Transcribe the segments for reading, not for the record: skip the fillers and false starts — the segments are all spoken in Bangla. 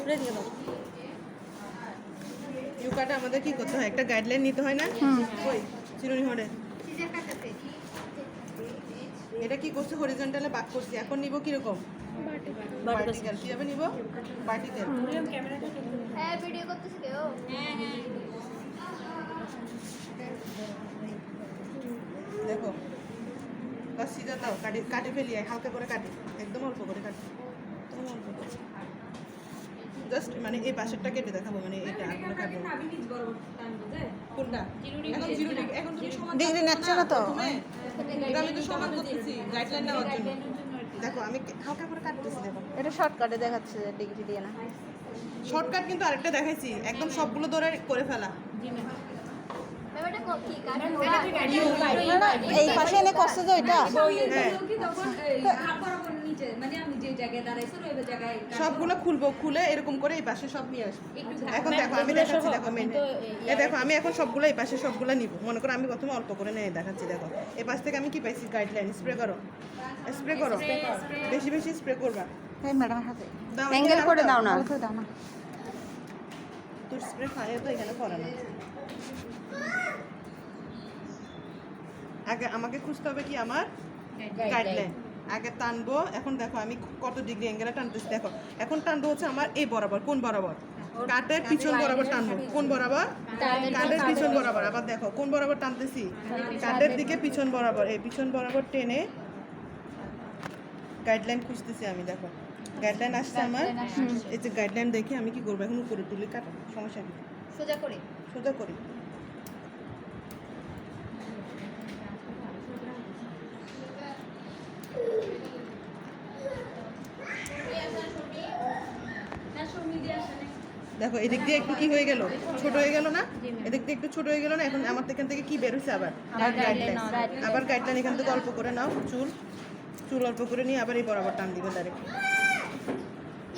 স্প্রে দিয়ে দাও। ইউকাটা আমাদের কি করতে হয়, একটা গাইডলাইন নিতে হয় না? ওই চিরুনি হরে এটা কি করছে, হরিজন্টালে বাক করছি। এখন নিব কিরকম, ভার্টিক্যাল। কিভাবে নিব, ভার্টিক্যাল। হ্যাঁ ভিডিও করতেছি কেউ? দেখো বাস সিধা দাও, কাটে কাটে ফেলি, হালকা করে কাটে, একদম অল্প করে কাটে, একদম অল্প করে। জাস্ট মানে এই পাশেরটা কেটে দেখাবো, মানে এটা আগুনে কাটবো। কোনটা? এখন চিরুনি, এখন তুমি সমান ডিগ্রি নাচছে না তো? এটা আমি তো সমান করতেছি গাইডলাইন নেওয়ার জন্য। দেখো আমি হালকা করে কাটতেছি, দেখো এটা শর্টকাটে দেখাচ্ছে যে ডিগ্রি দিয়ে না। শর্টকাট কিন্তু আরেকটা দেখাইছি, একদম সবগুলো ধরে করে ফেলা। ব্যাপারটা কি কাট? এই পাশে এনে করছে যে এটা হ্যাঁ সবগুলো খুলবো, খুলে এরকম করে এই পাশে সব নিয়ে আসবো। এখন দেখো আমি দেখাচ্ছি, দেখো মেন এ দেখো আমি এখন সবগুলো এই পাশে সবগুলো নিব। মনে করো আমি প্রথমে অল্প করে নিয়ে দেখাচ্ছি। দেখো এই পাশ থেকে আমি কি পাইছি, গাইডলাইন। স্প্রে করো, স্প্রে করো, বেশি বেশি স্প্রে করবা। এই ম্যাডাম হাতে দাও, অ্যাঙ্গেল করে দাও না, হালকা দাও না। তোর স্প্রে ফায়ার তো এখানে করে না। আগে আমাকে খুঁজতে হবে কি আমার গাইডলাইন, আগে টানবো। এখন দেখো আমি কত ডিগ্রি অ্যাঙ্গেলে টানতেছি। দেখো এখন টানবো হচ্ছে আমার এই বরাবর। কোন বরাবর? কাটের পিছন বরাবর টানবো। কোন বরাবর? কাটের পিছন বরাবর। আবার দেখো কোন বরাবর টানতেছি, কাটের দিকে পিছন বরাবর। এই পিছন বরাবর টেনে গাইডলাইন খুঁজতেছি আমি। দেখো গাইডলাইন আসছে আমার। এই যে গাইডলাইন দেখে আমি কি করবো, এখন উপরে তুলে কাটো, সমস্যা নেই, সোজা করে সোজা করি। দেখো এদিক দিয়ে একটু কি হয়ে গেল, ছোট হয়ে গেল না? এদিক দিয়ে একটু ছোট হয়ে গেল না? এখন আমার এখান থেকে কি বের হয়েছে, আবার গাইডলাইন। আবার গাইডলাইন এখান থেকে অল্প করে নাও, চুল চুল অল্প করে নিয়ে আবার এই বরাবর টান দিবে ডাইরেক্ট।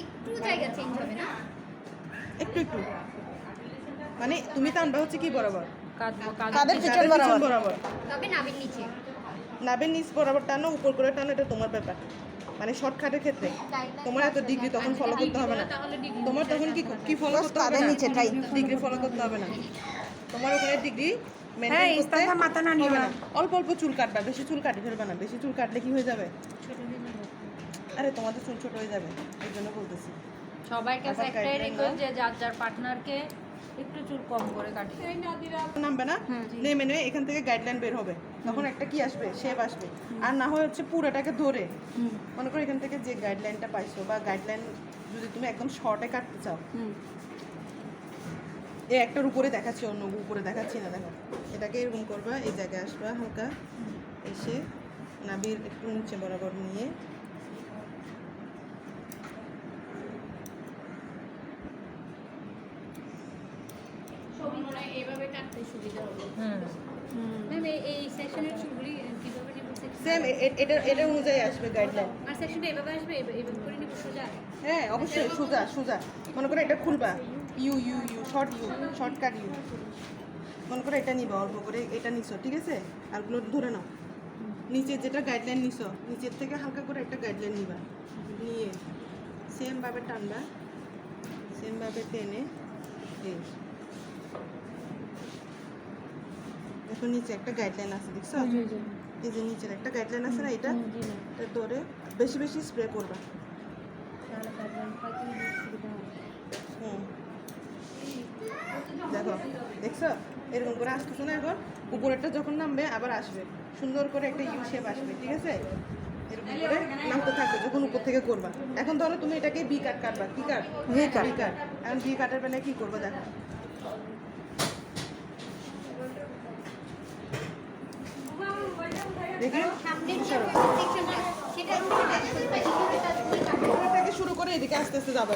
একটু জায়গা চেঞ্জ হবে না? একটু একটু মানে তুমি টানবা হচ্ছে কি বরাবর, কাদের পিছন পিছন বরাবর। বরাবর। তবে নাভির নিচে নাবের নিচ বরাবর টানো, উপর করে টানো, এটা তোমার ব্যাপার। মানে শর্টকাটের ক্ষেত্রে তোমার এত ডিগ্রি তখন ফলো করতে হবে না। তোমার তখন কি কি ফলো করতে হবে কাদের না, নিচেটাই। ডিগ্রি ফলো করতে হবে না। তোমার ওখানে ডিগ্রি হ্যাঁ, মেইনটেইন করতে ইস্তাফা মাথা না হবে নিবা। না। অল্প অল্প চুল কাটবা, বেশি চুল কাটি ফেলবা না। বেশি চুল কাটলে কি হয়ে যাবে, আরে তোমাদের চুল ছোট হয়ে যাবে, এই জন্য বলতেছি। সবার কাছে আবার একটাই guideline রিকোয়েস্ট যে যার যার পার্টনারকে একটু চুল কম করে কাটিয়ে নামবে না, নেমে নেমে এখান থেকে গাইডলাইন বের হবে। তখন একটা কি আসবে, শেপ আসবে। আর না হয় হচ্ছে পুরোটাকে ধরে মনে করো এখান থেকে যে গাইডলাইনটা পাইছো, বা গাইডলাইন যদি তুমি একদম শর্টে কাটতে চাও, এই একটার উপরে দেখাচ্ছি, অন্য উপরে দেখাচ্ছি না। দেখো এটাকে এরকম করবা, এই জায়গায় আসবা, হালকা এসে নাভির একটু নিচে বরাবর নিয়ে এইভাবে কাটতে সুবিধা হবে। ম্যাম এই সেকশনের চুলগুলি কিভাবে নিব? সেম এটা অনুযায়ী আসবে গাইডলাইন। আর সেকশনটা এভাবে আসবে, এইভাবে করে নিব সোজা? হ্যাঁ অবশ্যই সোজা সোজা। মনে করো এটা খুলবা, you you you short, you shortcut you. মনে করো এটা নিবা, অল্প করে এটা নিছো, ঠিক আছে? আরগুলো ধরে নাও, নিচে যেটা গাইডলাইন নিছো নিচের থেকে হালকা করে একটা গাইডলাইন নিবা, নিয়ে সেমভাবে টানবা, সেমভাবে টেনে এই দেখো নিচে একটা গাইডলাইন আছে, দেখছো? এই যে নিচের একটা গাইডলাইন আছে না, এটা ধরে বেশি বেশি স্প্রে করবা। দেখো দেখছো এরকম করে আসতেছো না? এখন উপরেরটা যখন নামবে আবার আসবে, সুন্দর করে একটা ইউ শেপ আসবে, ঠিক আছে? এরকম করে নামতে থাকবে যখন উপর থেকে করবা। এখন ধরো তুমি এটাকে ভি কাট কাটবা, কি কাট? ভি কাট। ভি কাট। এখন ভি কাটের বেলায় কি করবো দেখো, দেখি উপর থেকে শুরু করে এদিকে আস্তে আস্তে যাবে,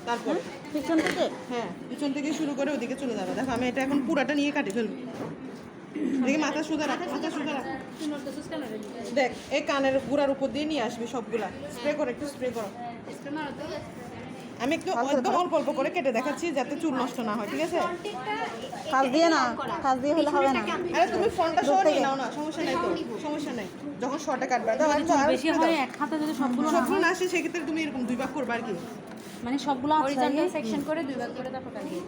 তারপর পিছন থেকে হ্যাঁ পিছন থেকে শুরু করে ওদিকে চলে যাবে। দেখো আমি এটা এখন পুরাটা নিয়ে কাটি ফেলবো। দেখি মাথা সোজা রাখ, মাথা সোজা রাখ। দেখ এই কানের গুড়ার উপর দিয়ে নিয়ে আসবি সবগুলা, স্প্রে করো, একটু স্প্রে করো। আমি একটু একদম অল্প অল্প করে কেটে দেখাচ্ছি যাতে চুল নষ্ট না হয়, ঠিক আছে? কাজ দিয়ে না, কাজ দিয়ে হলে হবে না। আরে তুমি ফোনটা সহ নিয়ে নাও না, সমস্যা নাই তো, সমস্যা নাই। যখন শর্টে কাটবে বেশি হয় এক হাতে যদি সবগুলো সবগুলো না আসে সেক্ষেত্রে তুমি এরকম 2 ভাগ করবে আর কি। মানে সবগুলো হরিজন্টাল সেকশন করে 2 ভাগ করে তারপর কাটিয়ে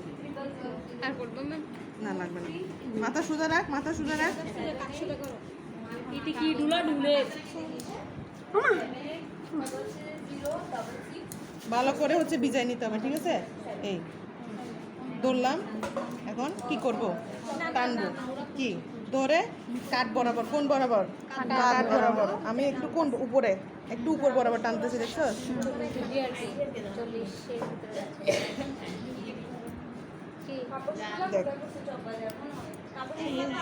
আর করবো ম্যাম না লাগবে না, মাথা সোজা রাখ, মাথা সোজা রাখ। ইতি কি ডুলা ডুলে ভালো করে হচ্ছে বিজাই নিতে হবে, ঠিক আছে? এই ধরলাম, এখন কি করব? টানবো, কি ধরে কাট বরাবর, কোন বরাবর? কাট বরাবর। আমি একটু কোন উপরে, একটু উপর বরাবর টানতেছি, দেখছো? আর কি 40 দেখ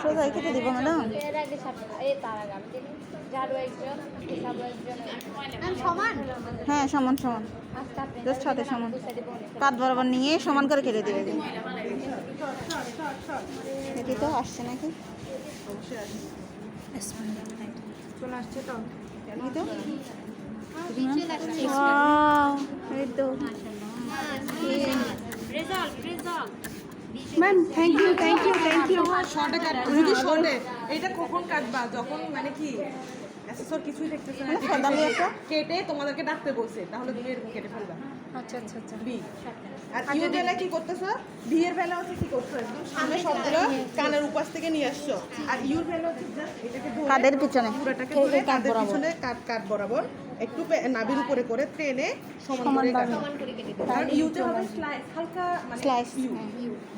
সোজা কেটে দিব ম্যাডাম। এর আগে তার আগে আমি জানি ঝাড়ু একজন সাবু একজন ম্যাম সমান হ্যাঁ সমান সমান, আস্তে আস্তে জাস্ট হাতে সমান। দুই সাইডে বনে কাট বরাবর নিয়ে সমান করে কেটে দিবে। এটি তো আসছে নাকি? অবশ্যই আসে। চলে আসছে তো এই তো পিছে ওয়াও, এই তো result ma'am, thank you thank you thank you. শর্টে কাটবো, শুধু শর্টে। এটা কখন কাটবা? যখন মানে কি অ্যাসেসর কিছুই দেখতেছে না, মানে সাদালি একটা কেটে তোমাদেরকে ডাকতে বলছে, তাহলে তুমি এরকম কেটে ফেলবা। আচ্ছা আচ্ছা আচ্ছা বি আর ইউ বেলা কি করতেছো? বি এর বেলা হচ্ছে কি করছো? একদম সামনে সবগুলো কানের উপাস থেকে নিয়ে আসছো। আর ইউর বেলা হচ্ছে জাস্ট এটাকে ধরে কাদের পিছনে পুরোটাকে ধরে কাদের পিছনে কাট বরাবর একটু নাভির উপরে করে টেনে সমান করে কাটো। আর ইউতে হবে স্লাইস, হালকা মানে স্লাইস। ইউ।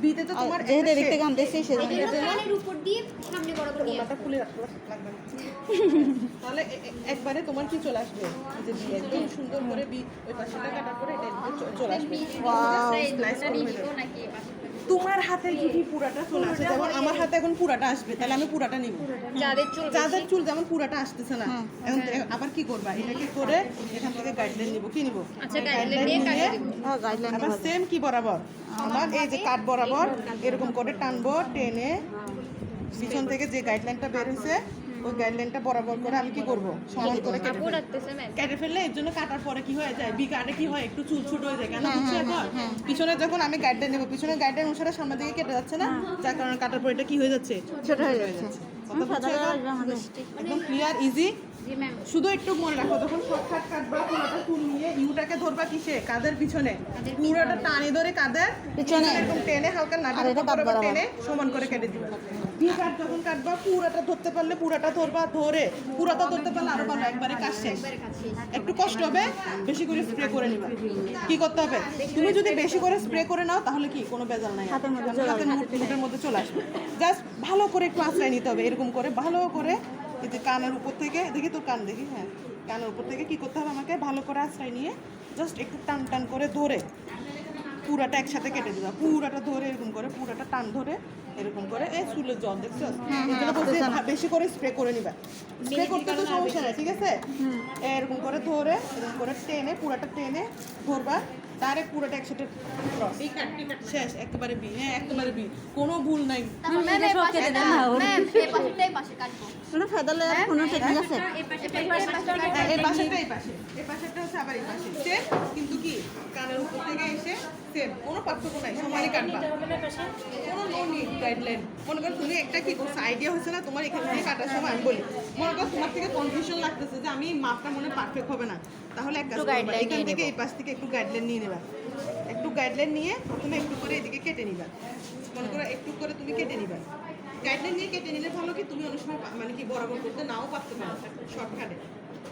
বিতে তো তোমার যেহেতু এদিক থেকে আনতেছি সেজন্য কানের উপর দিয়ে সামনে বরাবর নিয়ে ওনাটা খুলে রাখতে লাগবে না। তাহলে একবারে তোমার কি চলে আসবে? এই যে বি একদম সুন্দর করে বি ওই পাশেটা কাটার পরে এটা চলে আসবে। স্লাইস করে হয়ে যাবে। নাকি পাশে তোমার হাতে যদি পুরাটা চলে আসে, যেমন আমার হাতে এখন পুরাটা আসবে, তাহলে আমি পুরাটা নিব। যাদের চুল যেমন পুরাটা আসতেছে না, এখন আবার কি করবা? এটাকে করে এখান থেকে গাইডলাইন নিব, কি নিব? আচ্ছা গাইডলাইন দিয়ে কাটিয়ে দিব গাইডলাইন আবার সেম কি বরাবর, আবার এই যে কাট বরাবর এরকম করে টানবো, টেনে পিছন থেকে যে গাইডলাইনটা বের হয়েছে ওই গাইডলাইনটা বরাবর করে আমি কি করব? সমান করে কেটে আপু ফেলবো। রাখতেছে ম্যাম কেটে ফেললে এর জন্য কাটার পরে কি হয়ে যায়? বি কাটে কি হয়? একটু চুল ছোট হয়ে যায়, কেন বুঝছো এখন? পিছনে যখন আমি গাইডলাইন নেব, পিছনে গাইডলাইন অনুসারে সামনের দিকে কেটে যাচ্ছে না, যার কারণে কাটার পর এটা কি হয়ে যাচ্ছে? ছোট হয়ে যাচ্ছে। কথা বুঝছো এখন? একদম ক্লিয়ার, ইজি। জি ম্যাম শুধু একটু মনে রাখো, যখন শর্টকাট কাটবা পুরোটা চুল নিয়ে ইউটাকে ধরবা কিসে? কাদের পিছনে। পুরোটা টানে ধরে কাদের পিছনে। এরকম টেনে হালকা আর নাভির এটা উপর কাট বরাবর। টেনে সমান করে কেটে দিবা। ভি কাট যখন কাটবা পুরোটা ধরতে পারলে পুরোটা ধরবা, ধরে পুরোটা ধরতে পারলে আরো ভালো, একবারে কাজ শেষ। একটু কষ্ট হবে, বেশি করে স্প্রে করে নিবা। কি করতে হবে? তুমি যদি বেশি করে স্প্রে করে নাও তাহলে কি কোনো বেজাল নাই, হাতের মুঠের মধ্যে চলে আসবে। জাস্ট ভালো করে একটু আশ্রয় নিতে হবে, এরকম করে ভালো করে এই যে কানের উপর থেকে, দেখি তোর কান দেখি, হ্যাঁ কানের উপর থেকে কি করতে হবে? আমাকে ভালো করে আশ্রয় নিয়ে জাস্ট একটু টান টান করে ধরে পুরাটা একসাথে কেটে দিবা। পুরাটা ধরে এরকম করে পুরাটা টান ধরে এরকম করে এই চুলের জল দেখছো, এগুলো বলছে বেশি করে স্প্রে করে নিবা। স্প্রে করতে তো সমস্যা নেই, ঠিক আছে? এরকম করে ধরে এরকম করে টেনে পুরাটা টেনে ধরবা, ডাইরেক্ট পুরাটা একসাথে cross। শেষ, একেবারে বি। হ্যাঁ একেবারে বি, কোনো ভুল নাই। ম্যাম এই পাশে ম্যাম এই পাশেটাই পাশে কাটবো মানে ফেদালে কোনো টেকনিক আছে? এই পাশে হ্যাঁ, এই পাশেরটা এই পাশে, এই পাশেরটা হচ্ছে আবার এই পাশে সেম, কিন্তু কি কানের উপর থেকে এসে সেম, কোনো পার্থক্য নাই, সমানই কাটবা। কোনো নো নিড গাইডলাইন। মনে করো তুমি একটা কি করছো, আইডিয়া হচ্ছে না তোমার এখান থেকে কাটার সময়, আমি বলি মনে করো তোমার থেকে কনফিউশন লাগতেছে যে আমি মাপটা মনে পারফেক্ট হবে না, তাহলে এক কাজ করবা, এখান থেকে এই পাশ থেকে একটু গাইডলাইন নিয়ে নেবা। একটু গাইডলাইন নিয়ে প্রথমে একটু করে এদিকে কেটে নিবা। মনে করো একটু করে তুমি কেটে নিবা। গাইডলাইন নিয়ে কেটে নিলে ভালো কি তুমি অনেক সময় মানে কি বরাবর করতে নাও পারতে পারো শর্টকাটে।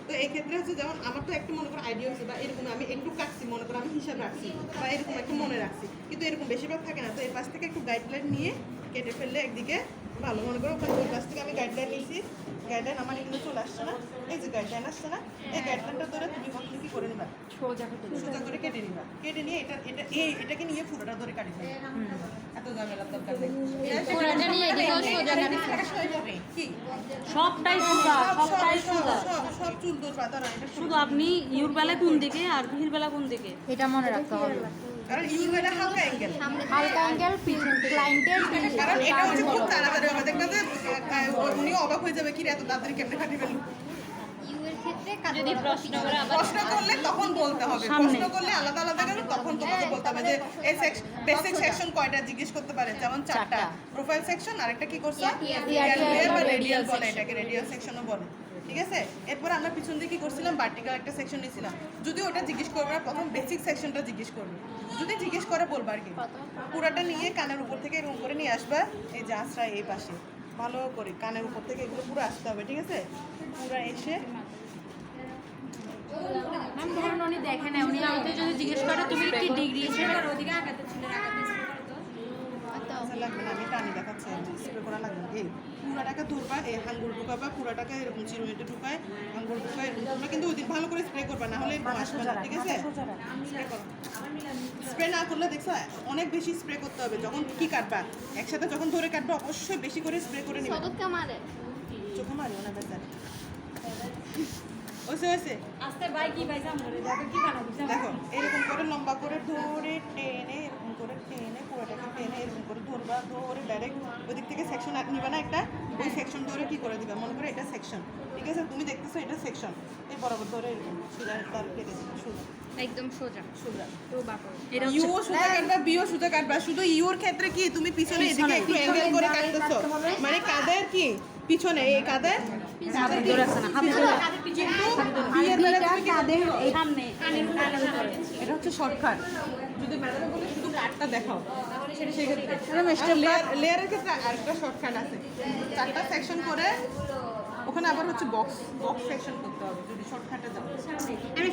তো এই ক্ষেত্রে হচ্ছে যেমন আমার তো একটা মনে করো আইডিয়া হচ্ছে বা এরকম আমি একটু কাটছি, মনে করো আমি হিসাব রাখছি বা এরকম একটু মনে রাখছি, কিন্তু এরকম বেশিরভাগ থাকে না। তো এই পাশ থেকে একটু গাইডলাইন নিয়ে কেটে ফেললে একদিকে ভালো। মনে করো ওই পাশ থেকে আমি গাইডলাইন নিয়েছি, গাইডলাইন আমার এখানে চলে আসছে না, এই যে গাইডলাইন আসছে না, এই গাইডলাইনটা ধরে তুমি কখনো কি করে নিবা? সোজা করে কেটে নিবা। কেটে নিয়ে এটাকে নিয়ে পুরোটা ধরে কাটি ফেলবা। এত ঝামেলার দরকার নেই। পুরোটা নিয়ে এদিকেও সোজা কাটি এটা সহজ হবে। কি? সবটাই সোজা সবটাই সোজা সব চুল ধরবা, দাঁড়া এটা শুধু আপনি ইউর বেলা কোন দিকে আর ভির বেলা কোন দিকে এটা মনে রাখতে হবে। কারণ ইউ বেলা হালকা অ্যাঙ্গেল, হালকা অ্যাঙ্গেল ক্লায়েন্টের কারণ এটা হচ্ছে খুব তাড়াতাড়ি হবে। দেখবে যে উনি অবাক হয়ে যাবে, কি রে এত তাড়াতাড়ি কেমনে কাটি ফেললো। ইউ এর ক্ষেত্রে কাজ যদি প্রশ্ন করে আবার প্রশ্ন করলে তখন বলতে হবে, প্রশ্ন করলে আলাদা আলাদা করে তখন তোমাকে বলতে হবে যে এই বেসিক সেকশন কয়টা জিজ্ঞেস করতে পারে, যেমন চারটা প্রোফাইল সেকশন, আরেকটা কি করছো লেয়ার বা রেডিয়াল বলে, এটাকে রেডিয়াল সেকশনও বলে, ঠিক আছে। এরপর আমরা পিছন দিয়ে কি করছিলাম, ভার্টিক্যাল একটা সেকশন নিয়েছিলাম। যদি ওটা জিজ্ঞেস করবে না, প্রথম বেসিক সেকশনটা জিজ্ঞেস করবে, যদি জিজ্ঞেস করে বলবা আর কি। পুরাটা নিয়ে কানের উপর থেকে এরকম করে নিয়ে আসবা, এই যে আশ্রয় এই পাশে ভালো করে কানের উপর থেকে এগুলো পুরো আসতে হবে, ঠিক আছে। পুরো এসে ম্যাম ধরুন উনি দেখে না, উনি আমাকে যদি জিজ্ঞেস করে তুমি কি ডিগ্রি হিসেবে ওদিকে আগাতে ছিল আগাতে আচ্ছা লাগবে না, আমি টানি দেখাচ্ছি, স্প্রে করা লাগবে না। এই পুরাটাকে ধরবা, এই আঙ্গুল ঢুকাবা, পুরাটাকে এরকম চিরুনিতে ঢুকায় আঙ্গুল ঢুকায় এরকম। তোমরা কিন্তু ওই দিন ভালো করে স্প্রে করবা, না হলে এরকম আসবে না, ঠিক আছে। স্প্রে করো, স্প্রে না করলে দেখছো অনেক বেশি স্প্রে করতে হবে। যখন কি কাটবা একসাথে, যখন ধরে কাটবা অবশ্যই বেশি করে স্প্রে করে নিবা। সদতকে মারে চোখে মারিও না বেচার, ওইসে ওইসে আস্তে ভাই কি ভাই জাম করে দেখো কি বানাবি দেখো এরকম করে লম্বা করে ধরে টেনে, এরকম করে টেনে পুরোটাকে টেনে এরকম করে ধরবা, ধরে ডাইরেক্ট ওই দিক থেকে সেকশন নিবা না একটা, ওই সেকশন ধরে কি করে দিবা, মনে করে এটা সেকশন, ঠিক আছে। তুমি দেখতেছো এটা সেকশন, এই বরাবর ধরে এরকম সোজা তার কেটে দিবা, সোজা একদম সোজা সোজা। তো বাপরে এটা ইউ সোজা কাটবা, বিও সোজা কাটবা। শুধু ইউর ক্ষেত্রে কি তুমি পিছনে এদিকে একটু অ্যাঙ্গেল করে কাটতেছো, মানে কাদের কি পিছনে, এই কাদের কিন্তু বিয়ের বেলা তুমি কাদের সামনে কানের উপরে এটা হচ্ছে শর্টকাট। যদি ম্যাডাম বলে শুধু কাটটা দেখাও, তাহলে সেটা সেক্ষেত্রে লেয়ারের ক্ষেত্রে আরেকটা শর্টকাট আছে, চারটা সেকশন করে ওখানে আবার হচ্ছে বক্স সেকশন করতে হবে যদি শর্টকাটে যাও। আমি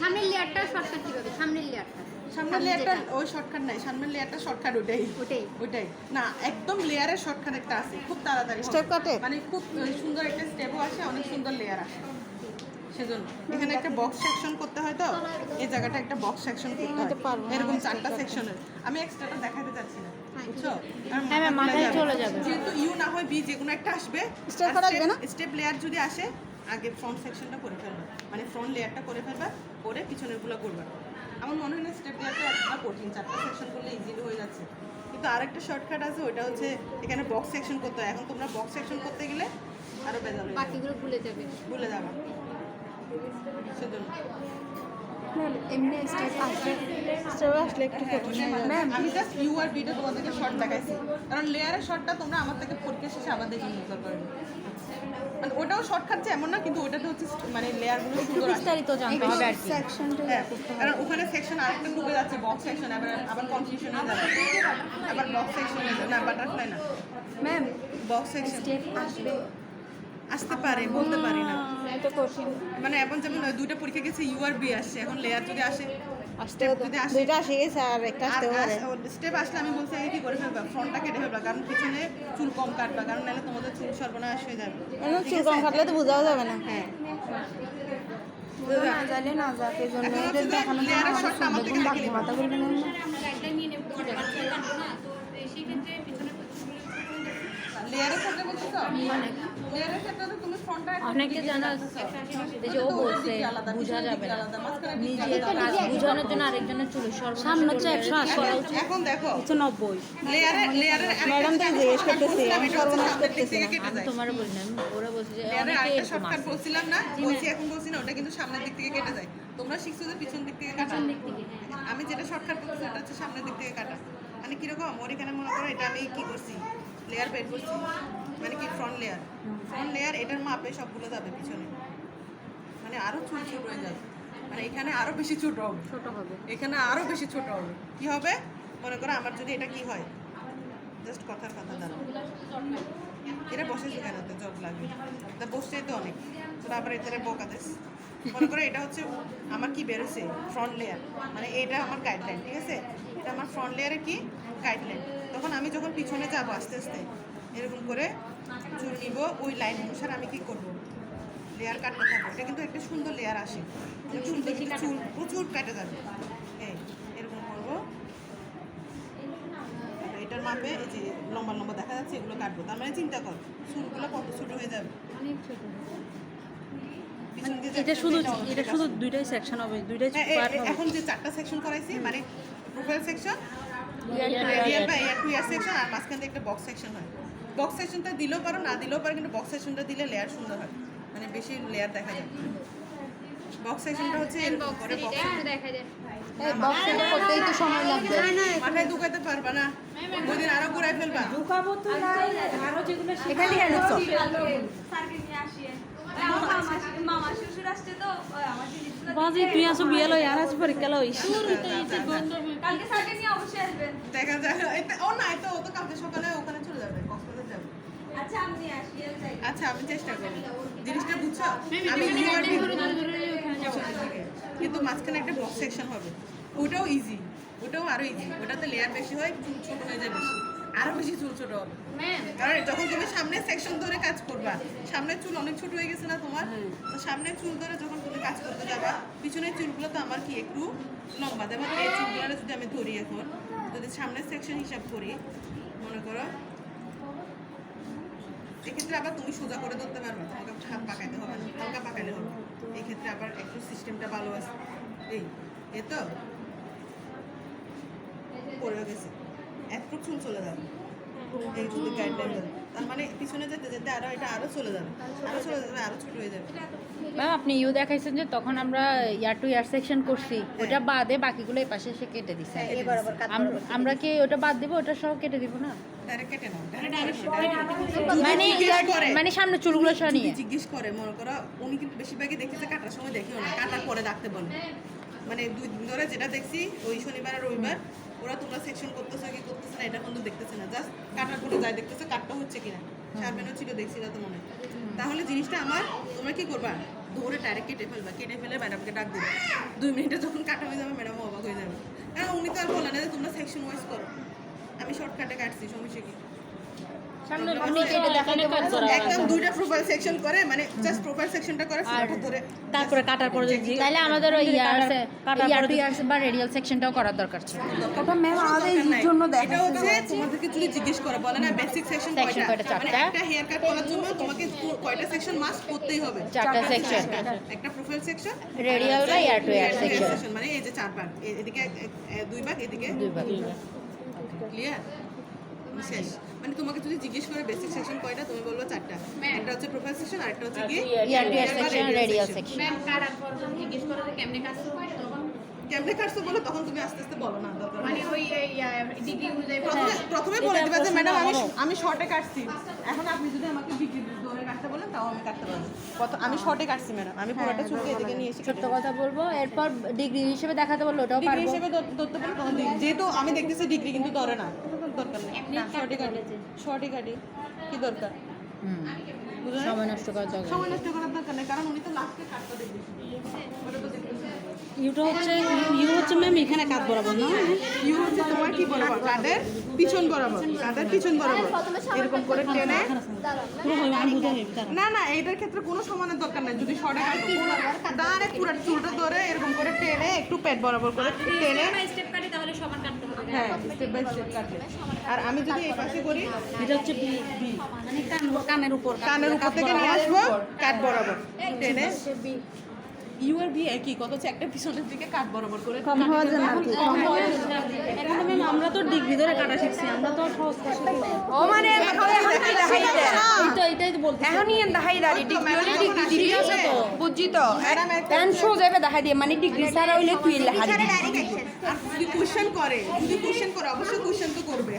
সামনের লেয়ারটা শর্টকাট কিভাবে, সামনের লেয়ারটা সামনের লেয়ারটা ওই শর্টকাট নাই, সামনের লেয়ারটা শর্টকাট ওটাই ওটাই ওইটাই না, একদম লেয়ারের শর্টকাট একটা আছে, খুব তাড়াতাড়ি হবে। Step cut এ? মানে খুব সুন্দর একটা স্টেপও আসে, অনেক সুন্দর লেয়ার আসে। সেজন্য এখানে একটা বক্স সেকশন করতে হয়, তো এই জায়গাটা একটা বক্স সেকশন করতে হয়, এরকম চারটা সেকশনের। আমি এক্সট্রাটা দেখাতে যাচ্ছি না, বুঝছো। হ্যাঁ ম্যাম, মাথায় চলে যাবে। যেহেতু ইউ না হয় বি, যে কোনো একটা আসবে। Step করা আসবে না? স্টেপ লেয়ার যদি আসে, আগে ফ্রন্ট সেকশনটা করে ফেলবা, মানে ফ্রন্ট লেয়ারটা করে ফেলবা, করে পিছনেরগুলো করবা। আমার মনে হয় না স্টেপ লেয়ারটা এতটা কঠিন, চারটা সেকশন করলে ইজিলি হয়ে যাচ্ছে। কিন্তু আরেকটা শর্টকাট আছে, ওইটা হচ্ছে এখানে বক্স সেকশন করতে হয়। এখন তোমরা বক্স সেকশন করতে গেলে আরো বেজাল হয়ে যাবে, বাকিগুলো ভুলে যাবে। ভুলে যাবা। সেজন্য এমনি স্টেপ আসবে স্টেপ আসলে একটু কঠিন হয়ে যাবে। আমি জাস্ট ইউ আর বিটা তোমাদেরকে শর্ট দেখাইছি, কারণ লেয়ারের শর্টটা তোমরা আমার থেকে পরীক্ষা শেষে আবার দেখে নিতে পারবে। মানে ওটাও শর্ট খাচ্ছে এমন না, কিন্তু ওটাতে হচ্ছে মানে লেয়ারগুলো সুন্দর আসে। বিস্তারিত জানতে হবে আর কি। হ্যাঁ, কারণ ওখানে সেকশন আরেকটা ডুবে যাচ্ছে, বক্স সেকশন, আবার কনফিউশন হয়ে যাবে। আবার বক্স সেকশন না, বাটারফ্লাই না, ম্যাম বক্স সেকশন স্টেপ আসবে আসতে পারে, বলতে পারি না। এটা কঠিন মানে এখন যেমন দুইটা পরীক্ষা গেছে ইউ আর বি আসছে, এখন লেয়ার যদি আসে, আসতে যদি আসে, দুইটা আসে গেছে আর একটা আসতে পারে। স্টেপ আসলে আমি বলছি আগে কি করে ফেলবা, ফ্রন্টটা কেটে ফেলবা, কারণ পিছনে চুল কম কাটবা, কারণ নাহলে তোমাদের চুল সর্বনাশ হয়ে যাবে। এমন চুল কম কাটলে তো বোঝাও যাবে না। হ্যাঁ, না জানলে না যাকে জন্য এখন হচ্ছে যে লেয়ারের শর্টটা আমার থেকে আগে নিবা। লেয়ারের ক্ষেত্রে বলতেছো, লেয়ারের ক্ষেত্রে তো তুমি ফ্রন্টটা অনেকে জানা এই যে ও বলছে বোঝা যাবে না, নিজের কাজ বোঝানোর জন্য আরেকজনের চুল সামনে হচ্ছে 180 করা উচিত, এখন দেখো 90। লেয়ারের ম্যাডাম তো জিজ্ঞেস করতেছি, আমি সর্বনাশ করতেছি না। আমি তোমার বলি না, আমি ওরা বলছে যে লেয়ারের অনেকে আরেকটা এরকম শর্টকাট আছে। বলছিলাম না, বলছি এখন বলছি না, ওটা কিন্তু সামনের দিক থেকে কেটে যায়। তোমরা শিখছো যে পিছন দিক থেকে কাটা, আমি যেটা শর্টকাট বলছি ওটা হচ্ছে সামনের দিক থেকে কাটা। মানে কিরকম, ওর এখানে মনে করো এটা আমি কি করছি, লেয়ার বের করছি, মানে কি ফ্রন্ট লেয়ার, এটার মাপে সবগুলো যাবে পিছনে, মানে আরো ছোট ছোট হয়ে যাবে, মানে এখানে আরো বেশি ছোট হবে, এখানে আরো বেশি ছোট হবে। কি হবে, মনে করো আমার যদি এটা কি হয়, জাস্ট কথার কথা দাঁড়াও, এটা বসেছে কেন, তো জব লাগবে, তা বসছে তো অনেক, তোরা আবার এটারে বোকা দেশ। মনে করো এটা হচ্ছে আমার কি বেরোছে, ফ্রন্ট লেয়ার, মানে এটা আমার গাইডলাইন, ঠিক আছে, এটা আমার ফ্রন্ট লেয়ারের কি গাইডলাইন। তখন আমি যখন পিছনে যাবো আস্তে আস্তে এরকম করে চুল নিব, ওই লাইন অনুসারে আমি কি করব, লেয়ার কাটতে থাকবো। এটা কিন্তু একটা সুন্দর লেয়ার আসে, অনেক সুন্দর, কিন্তু চুল প্রচুর কেটে যাবে। এই এরকম করবো, এটার মাপে এই যে লম্বা লম্বা দেখা যাচ্ছে, এগুলো কাটবো। তার মানে চিন্তা কর চুলগুলো কত ছোট হয়ে যাবে, পিছন দিয়ে এটা শুধু দুইটাই সেকশন হবে, দুইটাই পার্ট হবে। এখন যে চারটা সেকশন করাইছি, মানে প্রোফাইল সেকশন, রিয়েল বা এয়ার টু এয়ার সেকশন, আর মাঝখান দিয়ে একটা বক্স সেকশন হয়। বক্স সেকশনটা দিলেও পারো, না দিলেও পারো, কিন্তু বক্স সেকশনটা দিলে লেয়ার সুন্দর হয়। মানে বেশি লেয়ার দেখা যায়। বক্স সেকশনটা হচ্ছে এরকম করে বক্স দেখা যায় এই বক্স এটা করতেই তো সময় লাগবে। মাথায় ঢুকাতে পারবা না, ওদিন আরো ঘুরাই ফেলবা। এখানে কেন তো বাজি তুই আসো বিয়ে লই আর আজ পরীক্ষা লই দেখা যায় ও না, তো ও তো কালকে সকালে ওখানে চলে যাবে, কক্সবাজার যাবে। আচ্ছা আমি চেষ্টা করব, জিনিসটা বুঝছো? আমি কিন্তু মাঝখানে একটা বক্স সেকশন হবে, ওটাও ইজি, ওটাও আরো ইজি। ওটাতে লেয়ার বেশি হয়, চুল ছোট হয়ে যায় বেশি, আরো বেশি চুল ছোট হবে। কারণ যখন তুমি সামনে সেকশন ধরে কাজ করবা, সামনের চুল অনেক ছোট হয়ে গেছে না তোমার, তো সামনের চুল ধরে যখন তুমি কাজ করতে যাবা, পিছনের চুলগুলো তো আমার কি একটু লম্বা, যেমন এই চুলগুলো যদি আমি ধরি এখন, যদি সামনের সেকশন হিসাব করি, মনে করো এক্ষেত্রে আবার তুমি সোজা করে ধরতে পারবে, তোমাকে হাত পাকাইতে হবে না, হালকা পাকাইলে হবে। এক্ষেত্রে আবার একটু সিস্টেমটা ভালো আছে। এই তো পড়ে গেছে, একটু চুল চলে যাবে এই যদি গাইডলাইন, তার মানে পিছনে যেতে যেতে আরো এটা আরো চলে যাবে, আরো চলে যাবে, আরো ছোট হয়ে যাবে। ম্যাম আপনি ইউ দেখাইছেন যে তখন আমরা ইয়ার টু ইয়ার সেকশন করছি, ওটা বাদে বাকিগুলো এই পাশে এসে কেটে দিছে। এই বরাবর কাট আমরা কি ওটা বাদ দিব, ওটা সব কেটে দিব না? ডাইরেক্ট কেটে নাও, মানে মানে সামনে চুলগুলো সরিয়ে জিজ্ঞেস করে, মনে করো উনি কিন্তু বেশিরভাগই দেখেছে কাটার সময় দেখিও না, কাটার পরে রাখতে বলে। মানে 2 দিন ধরে যেটা দেখছি ওই শনিবার আর রবিবার, ওরা তোমরা সেকশন করতেছো কি করতেছে না এটা কিন্তু দেখতেছে না, জাস্ট কাটার পরে যাই দেখতেছে কাটটা হচ্ছে কিনা, শার্পেনও ছিল দেখছিল তো মনে হয়। তাহলে জিনিসটা আমার, তোমরা কি করবা, ধরে ডাইরেক্ট কেটে ফেলবা, কেটে ফেলে ম্যাডামকে ডাক দেবে, 2 মিনিটে যখন কাটা হয়ে যাবে ম্যাডাম অবাক হয়ে যাবে, কারণ উনি তো আর বলে না যে তোমরা সেকশন ওয়াইজ করো, আমি শর্টকাটে কাটছি, সমস্যা কি? একদম 2টা প্রোফাইল সেকশন করে, মানে জাস্ট প্রোফাইল সেকশনটা করে ফটো ধরে, তারপরে কাটার পরে তাহলে আমাদের ওই ইয়ার টু ইয়ার বা রেডিয়াল সেকশনটাও করার দরকার ছিল। ওটা ম্যাম আমাদের এই জন্য এটা দেখা হচ্ছে তোমাদেরকে যদি জিজ্ঞেস করে, বলে না বেসিক সেকশন Section কয়টা, কয়টা? মানে চারটা। একটা হেয়ার কাট করার জন্য তোমাকে কয়টা সেকশন মাস্ট করতেই হবে? 4টা সেকশন, একটা প্রোফাইল সেকশন, রেডিয়াল বা ইয়ার টু ইয়ার সেকশন, মানে এই যে 4 ভাগ, এদিকে 2 ভাগ, এদিকে 2 ভাগ। ক্লিয়ার? শেষ। মানে তোমাকে যদি জিজ্ঞেস করে বেসিক সেকশন কয়টা, তুমি বলবো 4টা, একটা হচ্ছে প্রোফাইল সেকশন, আরেকটা হচ্ছে কি ইয়ার টু ইয়ার সেকশন, রেডিয়াল সেকশন। কেমনে কাটছো বলো, তখন তুমি আস্তে আস্তে বলো না, দরকার মানে ওই ডিগ্রি অনুযায়ী প্রথমে বলে দিবা যে ম্যাডাম আমি শর্টে কাটছি, এখন আপনি যদি আমাকে ডিগ্রি ধরে কাটতে বলেন তাও আমি কাটতে পারবো, আমি শর্টে কাটছি ম্যাডাম, আমি পুরোটা চুলকে এদিকে নিয়ে এসে ছোট্ট কথা বলবো, এরপর ডিগ্রি হিসেবে দেখাতে বললো ওটাও ডিগ্রি পারবো। হিসেবে ধরতে পারি, তখন যেহেতু আমি দেখতেছি ডিগ্রি কিন্তু ধরে না, দরকার নেই, শর্টে কাটি কি দরকার, বুঝলেন? সময় নষ্ট করার দরকার। সময় নষ্ট করার দরকার নেই, কারণ উনি তো লাস্টে কাটতে দেখবেন, ওটা তো দেখতেছি। ইউটা হচ্ছে ম্যাম এখানে কাট বরাবর না, ইউ হচ্ছে তোমার কি বরাবর, কাদের পিছন বরাবর, কাদের পিছন বরাবর এরকম করে টেনে, পুরো হয় আমি বুঝে নেব তারা না না এইটার ক্ষেত্রে কোনো সমানের দরকার নাই, যদি শর্টে ডাইরেক্ট পুরো চুলটা ধরে এরকম করে টেনে একটু পেট বরাবর করে টেনে, হ্যাঁ স্টেপ বাই স্টেপ কাটবে। আর আমি যদি এই পাশে করি, এটা হচ্ছে বি মানে কানের উপর কানের উপর থেকে নিয়ে আসবো কাট বরাবর টেনে, ইউ আর বি একই কত হচ্ছে, একটা পিছনের দিকে কাট বরাবর করে কম হওয়ার জন্য আর কি কম হওয়ার এখন তো ম্যাম আমরা তো ডিগ্রি ধরে কাটা শিখছি, আমরা তো সহজ ও মানে এটাই তো বলতে এখনই দেখাই দাঁড়ি ডিগ্রি আছে তো বুঝছি তো এন শো যাবে দেখাই দিয়ে মানে ডিগ্রি ছাড়া হইলে তুই লেখা দিবি। আর যদি কোশ্চেন করে অবশ্যই কোশ্চেন তো করবে।